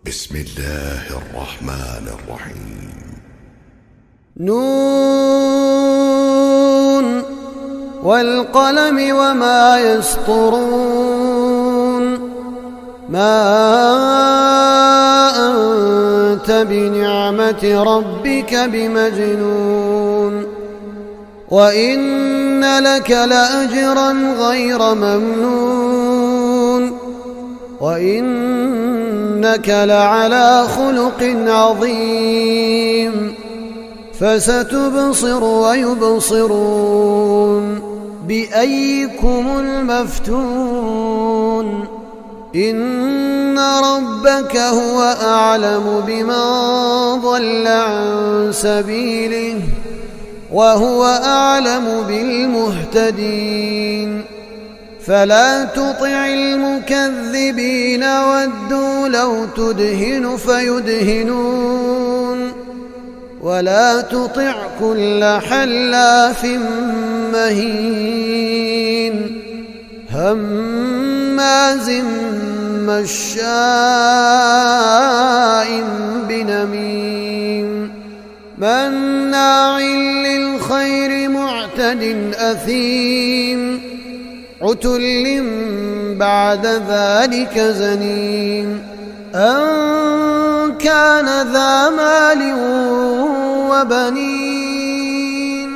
بسم الله الرحمن الرحيم. نون والقلم وما يسطرون. ما أنت بنعمة ربك بمجنون. وإن لك لأجرا غير ممنون. وإنك لعلى خلق عظيم. فستبصر ويبصرون بأيكم المفتون. إن ربك هو أعلم بمن ضل عن سبيله وهو أعلم بالمهتدين. فلا تطع المكذبين ودوا لو تدهن فيدهنون. ولا تطع كل حلاف مهين هماز مشاء بنميم مناع للخير معتد أثيم عتل بعد ذلك زنيم أن كان ذا مال وبنين.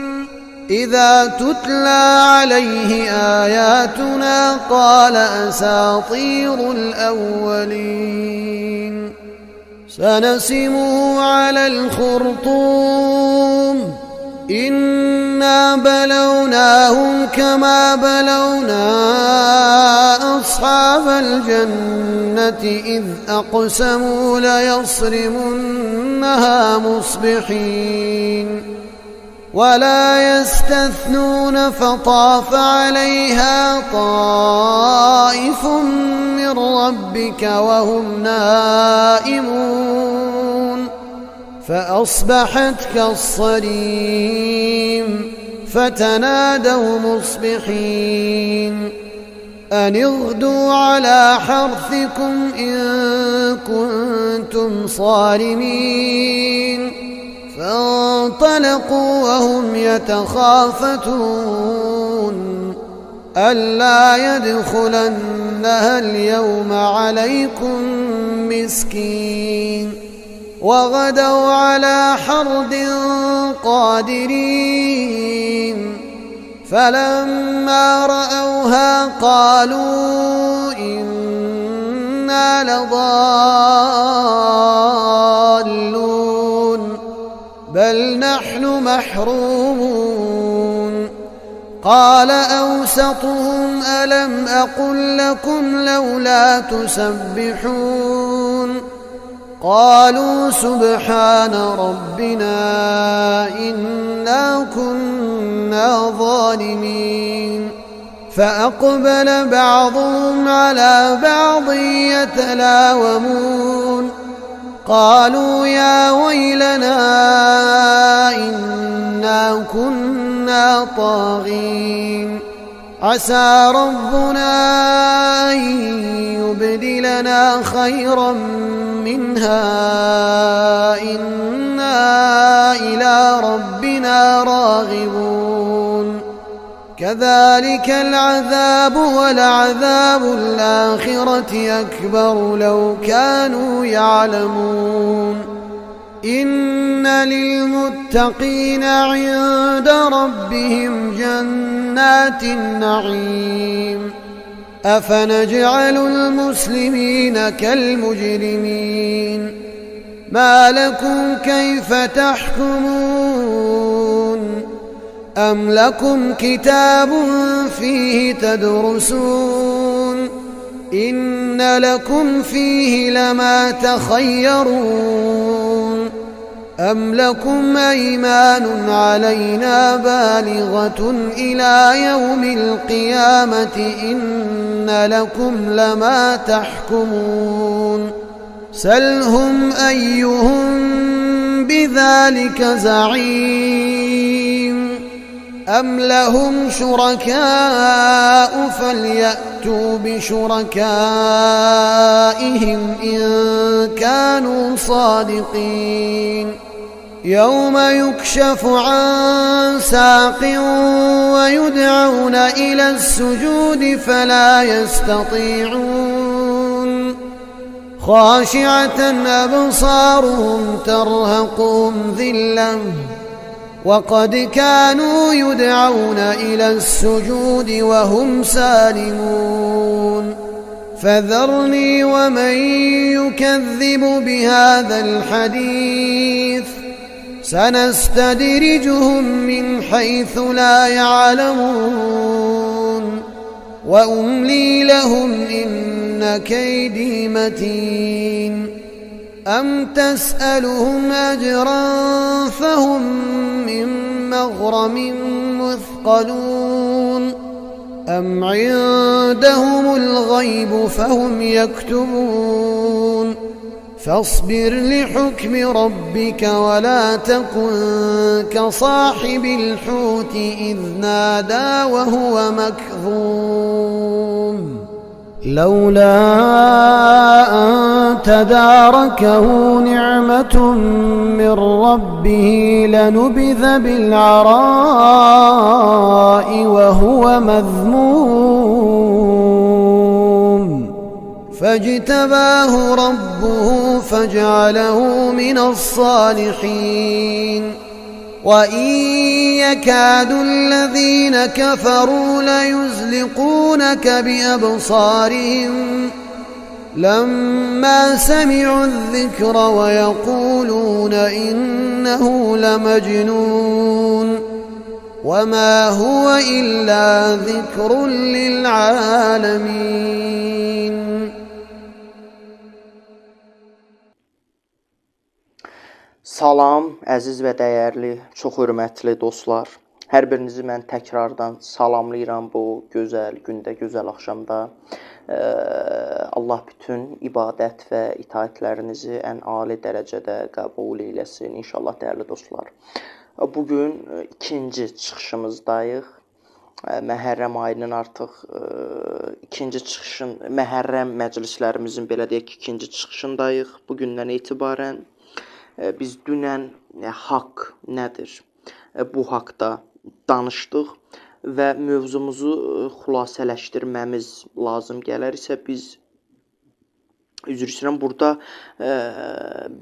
إذا تتلى عليه آياتنا قال أساطير الأولين. سنسمه على الخرطوم. إنا بلوناهم كما بلونا أصحاب الجنة إذ أقسموا ليصرمنها مصبحين ولا يستثنون فطاف عليها طائف من ربك وهم نائمون فأصبحت كالصريم فتنادوا مصبحين أن اغدوا على حرثكم إن كنتم صارمين. فانطلقوا وهم يتخافتون ألا يدخلنها اليوم عليكم مسكين. وغدوا على حرد قادرين فلما رأوها قالوا إنا لضالون بل نحن محرومون. قال أوسطهم ألم أقل لكم لولا تسبحون قالوا سبحان ربنا إنا كنا ظالمين. فأقبل بعضهم على بعض يتلاومون قالوا يا ويلنا إنا كنا طاغين عسى ربنا أن يبدلنا خيرا منها إنا إلى ربنا راغبون. كذلك العذاب ولعذاب الآخرة أكبر لو كانوا يعلمون. إن للمتقين عند ربهم جنات النعيم. أفنجعل المسلمين كالمجرمين ما لكم كيف تحكمون أم لكم كتاب فيه تدرسون إن لكم فيه لما تخيرون أم لكم أيمان علينا بالغة إلى يوم القيامة إن لكم لما تحكمون. سلهم أيهم بذلك زعيم أم لهم شركاء فليأتوا فليأتوا بشركائهم إن كانوا صادقين يوم يكشف عن ساق ويدعون إلى السجود فلا يستطيعون خاشعة أبصارهم ترهقهم ذلة وقد كانوا يدعون إلى السجود وهم سالمون فذرني ومن يكذب بهذا الحديث سنستدرجهم من حيث لا يعلمون وأملي لهم إن كيدي متين أم تسألهم أجرا فهم من مغرم مثقلون أم عندهم الغيب فهم يكتبون فاصبر لحكم ربك ولا تكن كصاحب الحوت إذ نادى وهو مكظوم لولا أن تداركه نعمة من ربه لنبذ بالعراء وهو مذموم فاجتباه ربه فجعله من الصالحين وإن يكاد الذين كفروا ليزلقونك بأبصارهم لما سمعوا الذكر ويقولون إنه لمجنون وما هو إلا ذكر للعالمين. Salam, əziz və dəyərli, çox hörmətli dostlar. Hər birinizi mən təkrardan salamlayıram bu gözəl gündə, gözəl axşamda. Allah bütün ibadət və itaətlərinizi ən ali dərəcədə qəbul eyləsin inşallah dəyərli dostlar. Bugün ikinci çıxışımızdayıq. Məhərrəm ayının artıq ikinci çıxışın, Məhərrəm məclislərimizin belə deyək ki, ikinci çıxışındayıq. Bugündən etibarən biz dünən haqq nədir? Bu haqda danışdıq və mövzumuzu xülasələşdirməmiz lazım gələr isə biz üzr istəyirəm burada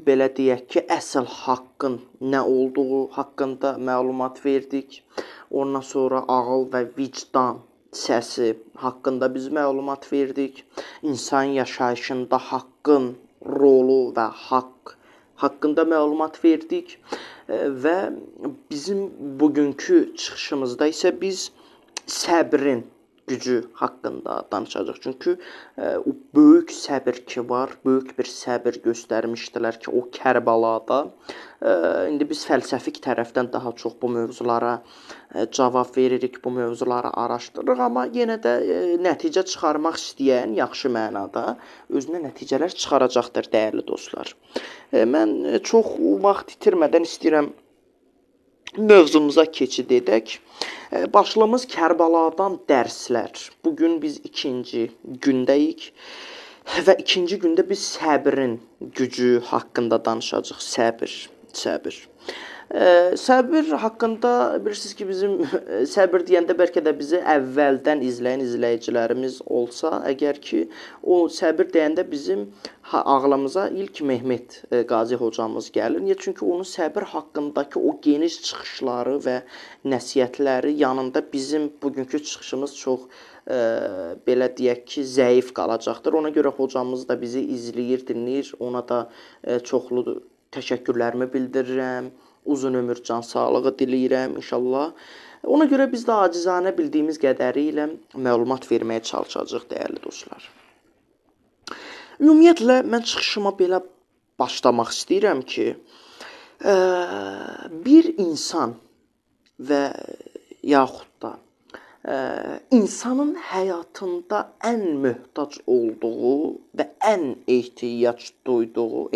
belə deyək ki, əsl haqqın nə olduğu haqqında məlumat verdik. Ondan sonra ağıl və vicdan səsi haqqında biz məlumat verdik. İnsan yaşayışında haqqın rolu və haqq haqqında məlumat verdik və bizim bugünkü çıxışımızda isə biz səbrin gücü haqqında danışacağıq. Çünki o böyük səbir ki var, böyük bir səbir göstərmişdilər ki, o Kərbalada. İndi biz fəlsəfik tərəfdən daha çox bu mövzulara cavab veririk, bu mövzuları araşdırırıq, amma yenə də nəticə çıxarmaq istəyən yaxşı mənada özünə nəticələr çıxaracaqdır, dəyərli dostlar. Mən çox vaxt itirmədən istəyirəm mövzumuza keçid edək. Başlığımız Kərbaladan dərslər. Bugün biz ikinci gündəyik və ikinci gündə biz səbrin gücü haqqında danışacağıq. Səbir. Səbir haqqında bilirsiniz ki, bizim səbir deyəndə bəlkə də bizi əvvəldən izləyən izləyicilərimiz olsa, əgər ki, o səbir deyəndə bizim ağlımıza ilk Mehmet Qazi hocamız gəlir. Niyə? Çünki onun səbir haqqındakı o geniş çıxışları və nəsihətləri yanında bizim bugünkü çıxışımız çox belə deyək ki, zəif qalacaqdır. Ona görə hocamız da bizi izləyir, dinləyir. Ona da çoxlu təşəkkürlərimi bildirirəm. Uzun ömür, can sağlığı diləyirəm inşallah. Ona görə biz də acizanə bildiyimiz qədəri ilə məlumat verməyə çalışacağıq, dəyərli dostlar. Ümumiyyətlə, mən çıxışıma belə başlamaq istəyirəm ki, bir insan və yaxud da insanın həyatında ən möhtac olduğu və ən ehtiyac duyduğu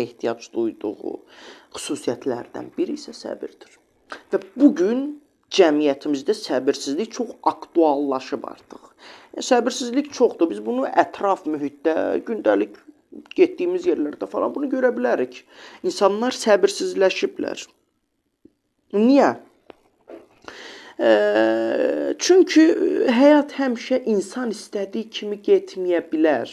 xüsusiyyətlərdən biri isə səbirdir. Və bugün cəmiyyətimizdə səbirsizlik çox aktuallaşıb artıq. Səbirsizlik çoxdur. Biz bunu ətraf mühitdə, gündəlik getdiyimiz yerlərdə falan bunu görə bilərik. İnsanlar səbirsizləşiblər. Niyə? Çünki həyat həmişə insan istədiyi kimi getməyə bilər.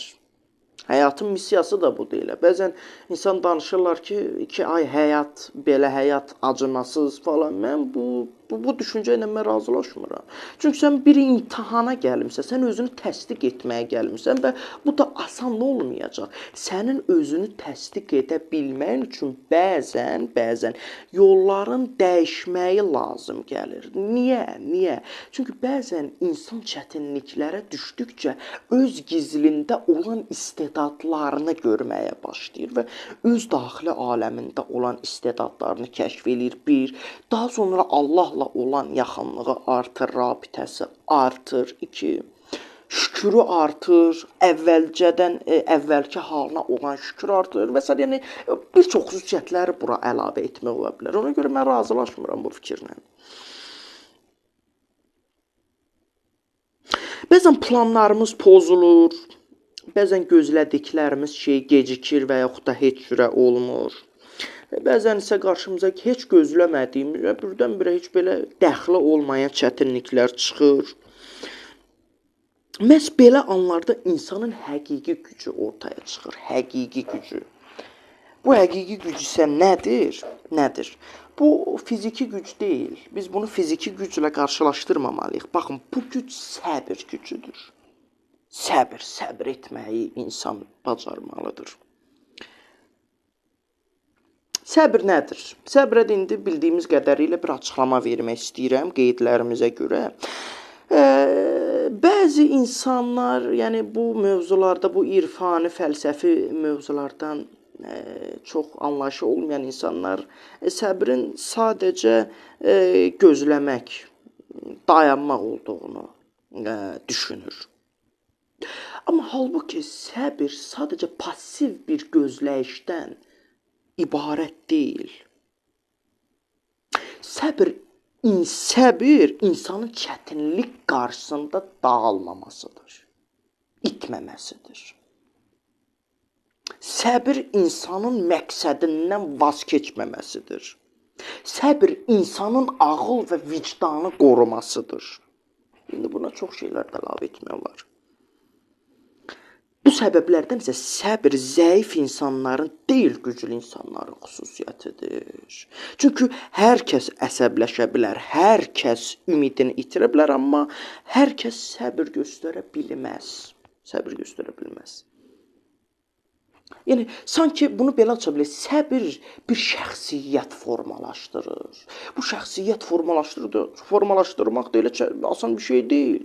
Həyatın missiyası da bu deyil. Bəzən insan danışırlar ki, ay həyat, belə həyat acımasız falan. Mən bu düşüncə ilə mən razılaşmıram. Çünki sən bir imtahana gəlmisən, sən özünü təsdiq etməyə gəlmisən və bu da asan olmayacaq. Sənin özünü təsdiq edə bilməyin üçün bəzən yolların dəyişməyi lazım gəlir. Niyə? Çünki bəzən insan çətinliklərə düşdükcə öz gizlində olan istedadlarını görməyə başlayır və öz daxili aləmində olan istedadlarını kəşf edir. Bir, daha sonra Allahla olan yaxınlığı artır, rabitəsi artır. 2, şükrü artır, əvvəlki halına olan şükür artır və s. Yəni bir çox xüsusiyyətləri bura əlavə etmək ola bilər. Ona görə mən razılaşmıram bu fikirlə. Bəzən planlarımız pozulur, bəzən gözlədiklərimiz şey gecikir və yaxud da heç cürə olmur. Bəzən isə qarşımıza heç gözləmədiyimiz, birdən-birə heç belə dəxli olmayan çətinliklər çıxır. Məhz belə anlarda insanın həqiqi gücü ortaya çıxır, həqiqi gücü. Bu həqiqi güc isə nədir? Bu fiziki güc deyil. Biz bunu fiziki güclə qarşılaşdırmamalıyıq. Baxın, bu güc səbir gücüdür. Səbir etməyi insan bacarmalıdır. Səbir nədir? Səbrə indi bildiyimiz qədərilə bir açıqlama vermək istəyirəm qeydlərimizə görə. Bəzi insanlar, yəni bu mövzularda, bu irfani, fəlsəfi mövzulardan çox anlayışı olmayan insanlar səbrin sadəcə gözləmək, dayanmaq olduğunu düşünür. Amma halbuki səbir sadəcə pasiv bir gözləyişdən ibarət deyil. Səbir insanın çətinlik qarşısında dağılmamasıdır, itməməsidir. Səbir insanın məqsədindən vaz keçməməsidir. Səbir insanın ağıl və vicdanı qorumasıdır. İndi buna çox şeylər də əlavə etmək olar. Bu səbəblərdən isə səbir zəif insanların deyil, güclü insanların xüsusiyyətidir. Çünki hər kəs əsəbləşə bilər, hər kəs ümidini itirə bilər, amma hər kəs səbir göstərə bilməz. Yəni, sanki bunu belə aça bilir, səbir bir şəxsiyyət formalaşdırır. Bu şəxsiyyət formalaşdırmaq da elə asan bir şey deyil.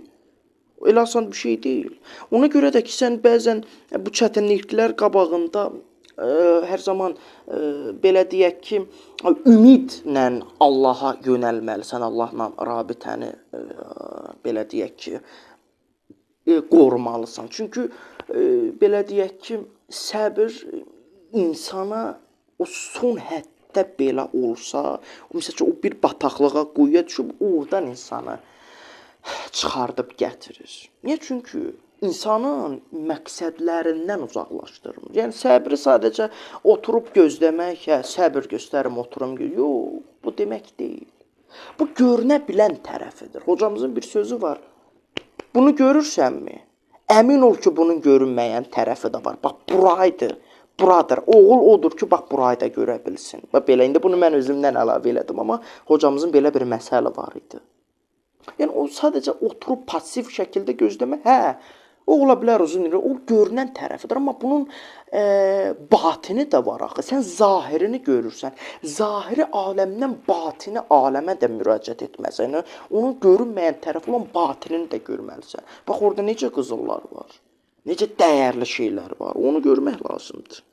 Elə asan bir şey deyil. Ona görə də ki, sən bəzən bu çətinliklər qabağında hər zaman belə deyək ki, ümidlə Allaha yönəlməlisən, Allahla rabitəni belə deyək ki, qorumalısan. Çünki belə deyək ki, səbir insana o son həddə belə olsa, məsələn, o bir bataqlığa quyuya düşüb, oradan insanı çıxardıb gətirir. Niyə? Çünki insanın məqsədlərindən uzaqlaşdırmır. Yəni, səbri sadəcə oturub gözləmək, səbir göstərim, oturum gözləmək. Yox, bu demək deyil. Bu görünə bilən tərəfidir. Hocamızın bir sözü var. Bunu görürsənmi? Əmin ol ki, bunun görünməyən tərəfi də var. Bax, buradır. Oğul odur ki, bax, burayı da görə bilsin. Bax, belə, indi bunu mən özümdən əlavə elədim, amma hocamızın belə bir məsələ var idi. Yəni, o sadəcə oturub pasiv şəkildə gözləmək, o ola bilər uzun illər, o görünən tərəfidir, amma bunun batini də var axı. Sən zahirini görürsən, zahiri aləmdən batini aləmə də müraciət etməsən, onun görünməyən tərəfi olan batinini də görməlisən. Bax, orada necə qızıllar var, necə dəyərli şeylər var, onu görmək lazımdır.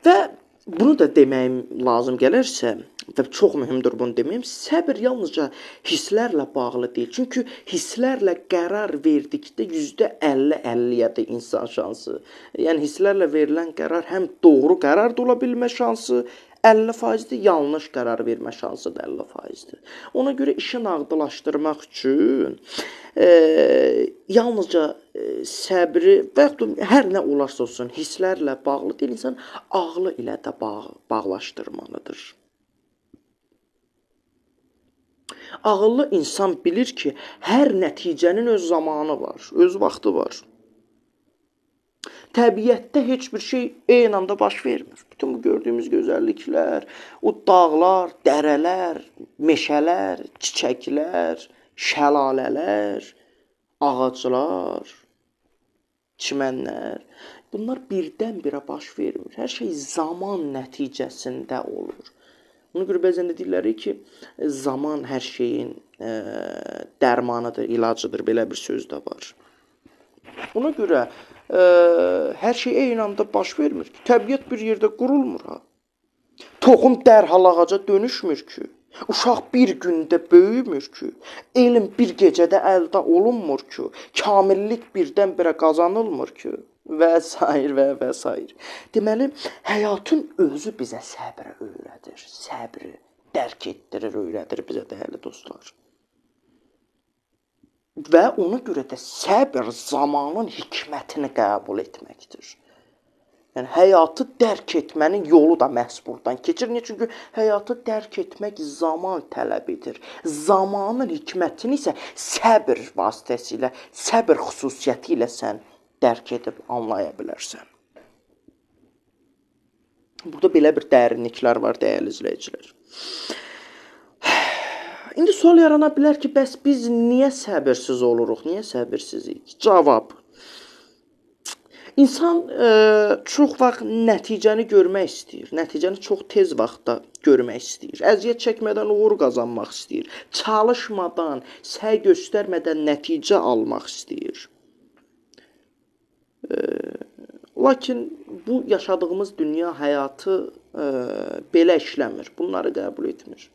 Və bunu da deməyim lazım gələrsə, və çox mühümdür bunu deməyim, səbir yalnızca hisslərlə bağlı deyil. Çünki hisslərlə qərar verdikdə %50-50-yadır insan şansı. Yəni, hisslərlə verilən qərar həm doğru qərar da ola bilmə şansı, 50%-dir, yanlış qərar vermə şansı da 50%-dir. Ona görə işi nağdılaşdırmaq üçün yalnızca səbri və yaxud hər nə olarsa olsun hisslərlə bağlı deyil, insan ağlı ilə də bağlaşdırmalıdır. Ağıllı insan bilir ki, hər nəticənin öz zamanı var, öz vaxtı var. Təbiətdə heç bir şey eyni anda baş vermir. Bütün bu gördüyümüz gözəlliklər, o dağlar, dərələr, meşələr, çiçəklər, şəlalələr, ağaclar, çimənlər, bunlar birdən-birə baş vermir. Hər şey zaman nəticəsində olur. Ona görə bəzən də deyirlər ki, zaman hər şeyin dərmanıdır, ilacıdır, belə bir söz də var. Ona görə hər şey eyni anda baş vermir ki, təbiət bir yerdə qurulmur ha. Toxum dərhal ağaca dönüşmür ki, uşaq bir gündə böyümür ki, elm bir gecədə əldə olunmur ki, kamillik birdən-birə qazanılmır ki və s. Deməli, həyatın özü bizə səbrə öyrədir, səbri dərk etdirir, öyrədir bizə dəyərli dostlar. Və ona görə də səbr zamanın hikmətini qəbul etməkdir. Yəni, həyatı dərk etmənin yolu da məhz buradan keçir. Niyə? Çünki həyatı dərk etmək zaman tələb edir. Zamanın hikmətini isə səbr vasitəsilə, səbr xüsusiyyəti ilə sən dərk edib anlaya bilərsən. Burada belə bir dərinliklər var, dəyərli izləyicilər. İndi sual yarana bilər ki, bəs biz niyə səbirsiz oluruq, niyə səbirsizik? Cavab. İnsan çox vaxt nəticəni görmək istəyir, nəticəni çox tez vaxtda görmək istəyir, əziyyət çəkmədən uğur qazanmaq istəyir, çalışmadan, səy göstərmədən nəticə almaq istəyir. Lakin bu yaşadığımız dünya həyatı belə işləmir, bunları qəbul etmir.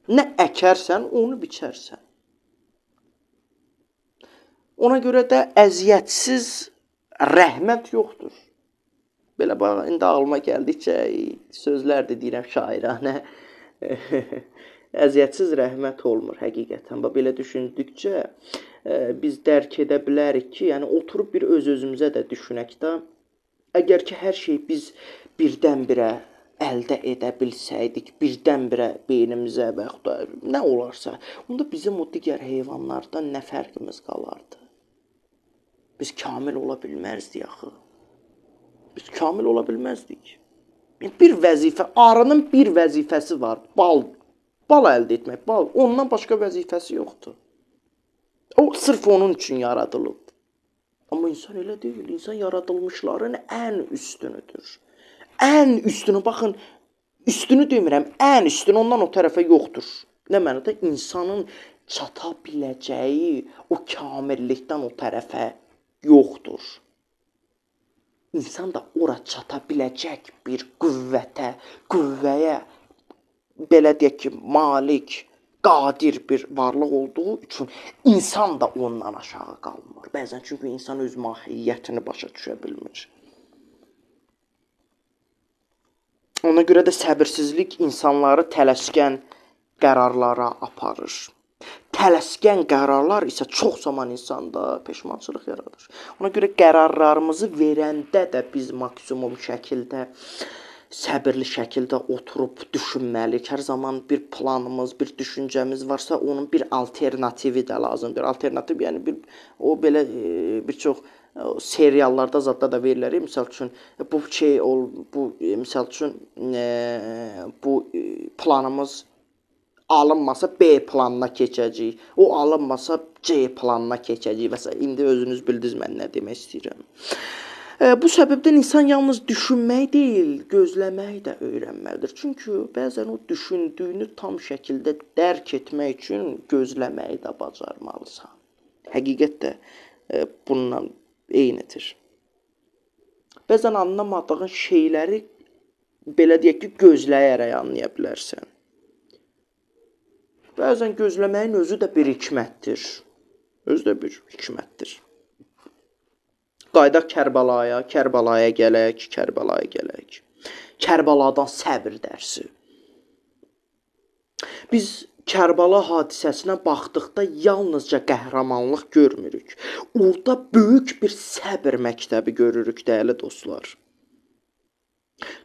Nə əkərsən, onu biçərsən. Ona görə də əziyyətsiz rəhmət yoxdur. Belə bax, indi ağlıma gəldikcə sözlər də deyirəm şairanə. Əziyyətsiz rəhmət olmur həqiqətən. Belə düşündükcə biz dərk edə bilərik ki, yəni oturub bir öz-özümüzə də düşünək də, əgər ki, hər şey biz birdən-birə əldə edə bilsəydik, birdən-birə beynimizə və yaxud da nə olarsa, onda bizim o digər heyvanlardan nə fərqimiz qalardı? Biz kamil ola bilməzdik axı. Biz kamil ola bilməzdik. Bir vəzifə, arının bir vəzifəsi var, bal əldə etmək, bal. Ondan başqa vəzifəsi yoxdur. O, sırf onun üçün yaradılıb. Amma insan elə deyil, insan yaradılmışların ən üstünüdür. Ən üstünü, baxın, üstünü demirəm, ən üstünü ondan o tərəfə yoxdur. Nə mənada? İnsanın çata biləcəyi o kamillikdən o tərəfə yoxdur. İnsan da ora çata biləcək bir qüvvəyə, belə deyək ki, malik, qadir bir varlıq olduğu üçün insan da ondan aşağı qalmır. Bəzən çünki insan öz mahiyyətini başa düşə bilmir. Ona görə də səbirsizlik insanları tələskən qərarlara aparır. Tələskən qərarlar isə çox zaman insanda peşmançılıq yaradır. Ona görə qərarlarımızı verəndə də biz maksimum şəkildə, səbirli şəkildə oturub düşünməliyik. Hər zaman bir planımız, bir düşüncəmiz varsa, onun bir alternativi də lazımdır. Alternativ, yəni o belə bir çox seriallarda zadda da verilir. Misal üçün bu planımız alınmasa B planına keçəcəyik. O alınmasa C planına keçəcəyik və s. İndi özünüz bildiniz mən nə demək istəyirəm. Bu səbəbdən insan yalnız düşünmək deyil, gözləmək də öyrənməlidir. Çünki bəzən o düşündüyünü tam şəkildə dərk etmək üçün gözləməyi də bacarmalısan. Həqiqət də bununla eynidir. Bəzən anlamadığın şeyləri belə deyək ki, gözləyərək anlaya bilərsən. Bəzən gözləməyin özü də bir hikmətdir. Özü də bir hikmətdir. Qaydaq Kərbəlaya gələk. Kərbaladan səbr dərsi. Biz Kərbala hadisəsinə baxdıqda yalnızca qəhrəmanlıq görmürük. Orada böyük bir səbr məktəbi görürük, dəyərli dostlar.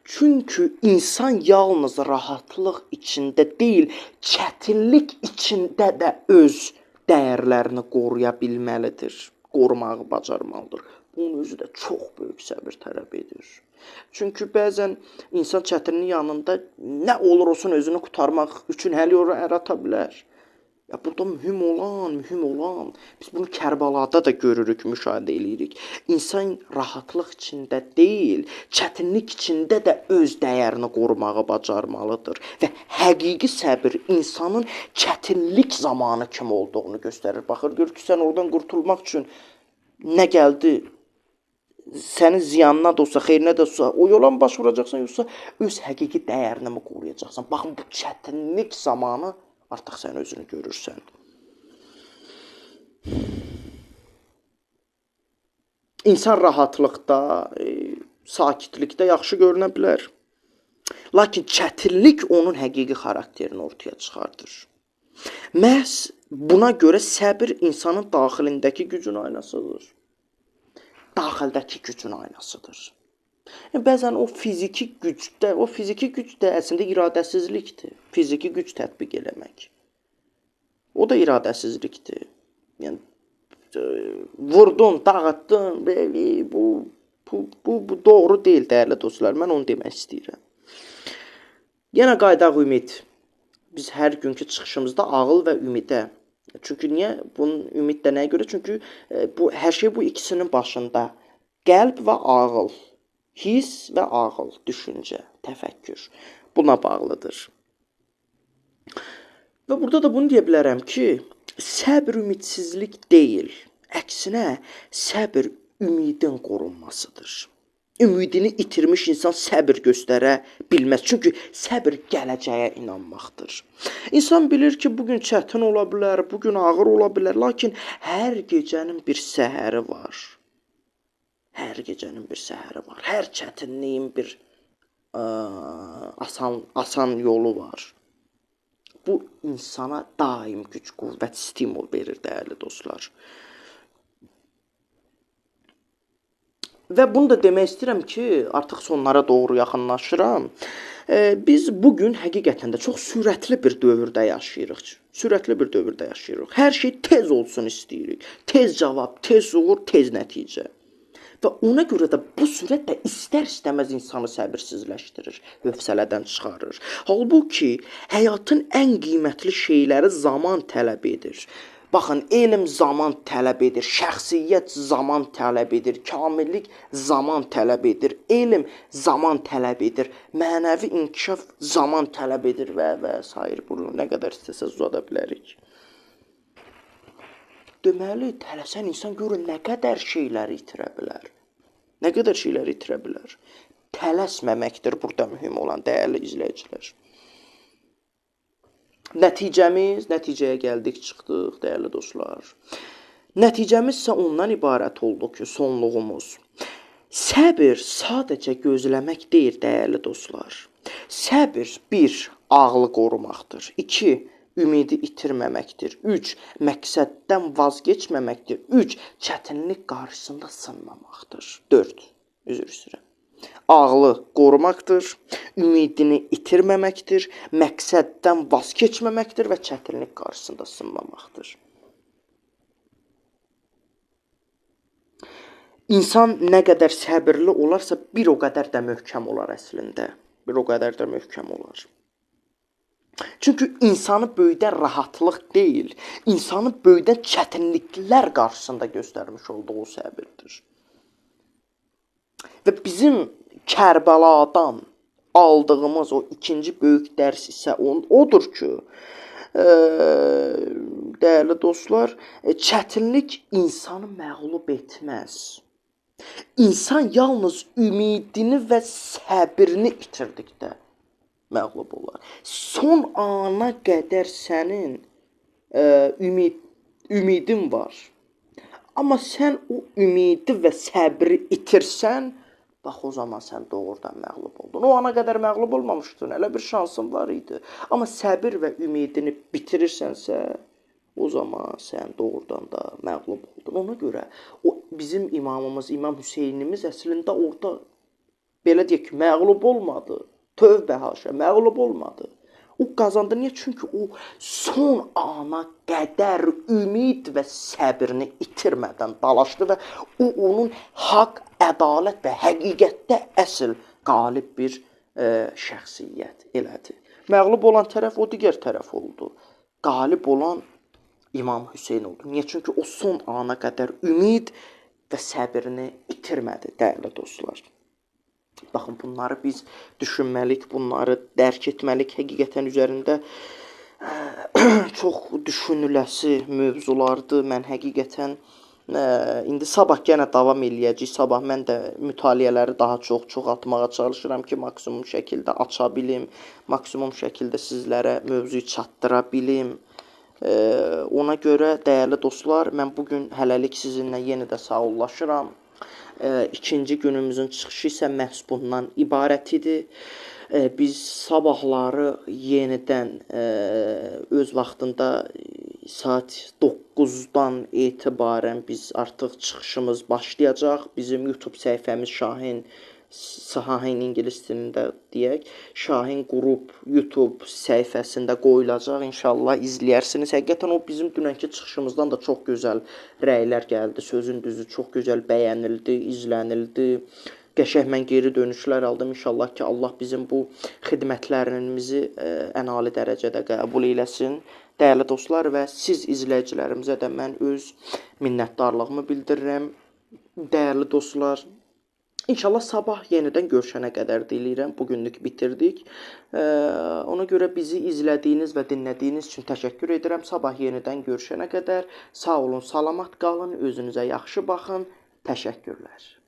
Çünki insan yalnız rahatlıq içində deyil, çətinlik içində də öz dəyərlərini qoruya bilməlidir, qorumağı bacarmalıdır. Bunun özü də çox böyük səbir tələb edir. Çünki bəzən insan çətinlik yanında nə olur olsun özünü qurtarmaq üçün həll yolu ərata bilər. Ya burada mühüm olan, biz bunu Kərbalada da görürük, müşahidə edirik. İnsan rahatlıq içində deyil, çətinlik içində də öz dəyərini qorumağı bacarmalıdır. Və həqiqi səbir insanın çətinlik zamanı kim olduğunu göstərir. Baxır, gör ki, sən oradan qurtulmaq üçün nə gəldi? Sənin ziyanına da olsa, xeyrinə də olsa, o yola mı baş vuracaqsan, yoxsa öz həqiqi dəyərini mi qoruyacaqsan? Baxın, bu çətinlik zamanı artıq sən özünü görürsən. İnsan rahatlıqda, sakitlikdə yaxşı görünə bilər. Lakin çətinlik onun həqiqi xarakterini ortaya çıxardır. Məhz buna görə səbir insanın daxilindəki gücün aynasıdır. Daxildəki gücün aynasıdır. Bəzən o fiziki güc də əslində iradəsizlikdir. Fiziki güc tətbiq eləmək. O da iradəsizlikdir. Yəni vurdun, dağıtdın, bu doğru deyil, dəyərli dostlar. Mən onu demək istəyirəm. Yenə qaydaq ümid. Biz hər günkü çıxışımızda ağıl və ümidə. Çünki niyə? Bunun ümid də nəyə görə? Çünki hər şey bu ikisinin başında. Qəlb və ağıl. His və ağıl, düşüncə, təfəkkür. Buna bağlıdır. Və burada da bunu deyə bilərəm ki, səbr ümidsizlik deyil. Əksinə, səbr ümidin qorunmasıdır. Ümidini itirmiş insan səbr göstərə bilməz. Çünki səbr gələcəyə inanmaqdır. İnsan bilir ki, bugün çətin ola bilər, bugün ağır ola bilər. Lakin hər gecənin bir səhəri var. Hər gecənin bir səhəri var. Hər çətinliyin bir asan yolu var. Bu insana daim güc, qüvvət, stimul verir, dəyərli dostlar. Və bunu da demək istəyirəm ki, artıq sonlara doğru yaxınlaşıram. Biz bugün həqiqətən də çox sürətli bir dövrdə yaşayırıq. Hər şey tez olsun istəyirik. Tez cavab, tez uğur, tez nəticə. Və ona görə də bu sürət də istər-istəməz insanı səbirsizləşdirir, hövsələdən çıxarır. Halbuki həyatın ən qiymətli şeyləri zaman tələb edir. Baxın, elm zaman tələb edir, şəxsiyyət zaman tələb edir, kamillik zaman tələb edir, elm zaman tələb edir, mənəvi inkişaf zaman tələb edir və sair. Bunu nə qədər istəsəz uzada bilərik. Deməli, tələsən insan görür nə qədər şeyləri itirə bilər. Nə qədər şeyləri itirə bilər. Tələsməməkdir burada mühüm olan, dəyərli izləyicilər. Nəticəyə gəldik, çıxdıq, dəyərli dostlar. Nəticəmiz isə ondan ibarət oldu ki, sonluğumuz. Səbir sadəcə gözləmək deyil, dəyərli dostlar. Səbir 1. Ağlı qorumaqdır. 2. Ümidi itirməməkdir. 3. Məqsəddən vazgeçməməkdir. 3. Çətinlik qarşısında sınmamaqdır. 4. Üzr istəyirəm. Ağlı qorumaqdır, ümidini itirməməkdir, məqsəddən vaz keçməməkdir və çətinlik qarşısında sınmamaqdır. İnsan nə qədər səbirli olarsa, bir o qədər də möhkəm olar əslində. Çünki insanı böyüdən rahatlıq deyil, insanı böyüdən çətinliklər qarşısında göstərmiş olduğu səbirdir. Və bizim Kərbaladan aldığımız o ikinci böyük dərs isə odur ki, dəyərli dostlar, çətinlik insanı məğlub etməz. İnsan yalnız ümidini və səbrini itirdikdə məğlub olar. Son ana qədər sənin ümidin var. Amma sən o ümidi və səbri itirsən, bax o zaman sən doğrudan məğlub oldun. O ana qədər məğlub olmamışdın, elə bir şansın var idi. Amma səbir və ümidini bitirirsənsə, o zaman sən doğrudan da məğlub oldun. Ona görə o bizim imamımız, İmam Hüseynimiz əslində orada belə deyək ki, məğlub olmadı. Tövbə haşa, məğlub olmadı. O qazandı. Niyə? Çünki o son ana qədər ümid və səbrini itirmədən dalaşdı və o onun haqq, ədalət və həqiqətdə əsl qalib bir şəxsiyyət elədi. Məğlub olan tərəf o digər tərəf oldu. Qalib olan İmam Hüseyn oldu. Niyə? Çünki o son ana qədər ümid və səbrini itirmədi, dəyərli dostlar. Baxın, bunları biz düşünməliyik, bunları dərk etməliyik. Həqiqətən üzərində çox düşünüləsi mövzulardır. Mən həqiqətən indi sabah yenə davam eləyəcək. Sabah mən də mütaliələri daha çox atmağa çalışıram ki, maksimum şəkildə aça bilim, maksimum şəkildə sizlərə mövzuyu çatdıra bilim. Ona görə, dəyərli dostlar, mən bugün hələlik sizinlə yenə də sağollaşıram. İkinci günümüzün çıxışı isə məhz bundan ibarət idi. Biz sabahları yenidən öz vaxtında saat 9-dan etibarən biz artıq çıxışımız başlayacaq. Bizim YouTube səhifəmiz Şahin ingilis dilində deyək, Şahin qrup YouTube səhifəsində qoyulacaq. İnşallah izləyərsiniz. Həqiqətən o bizim dünənki çıxışımızdan da çox gözəl rəylər gəldi. Sözün düzü çox gözəl bəyənildi, izlənildi. Qəşəng mən geri dönüşlər aldım. İnşallah ki, Allah bizim bu xidmətlərimizi ən ali dərəcədə qəbul eləsin. Dəyərli dostlar və siz izləyicilərimizə də mən öz minnətdarlığımı bildirirəm. Dəyərli dostlar, İnşallah sabah yenidən görüşənə qədər deyilirəm. Bugünlük bitirdik. Ona görə bizi izlədiyiniz və dinlədiyiniz üçün təşəkkür edirəm. Sabah yenidən görüşənə qədər sağ olun, salamat qalın, özünüzə yaxşı baxın. Təşəkkürlər.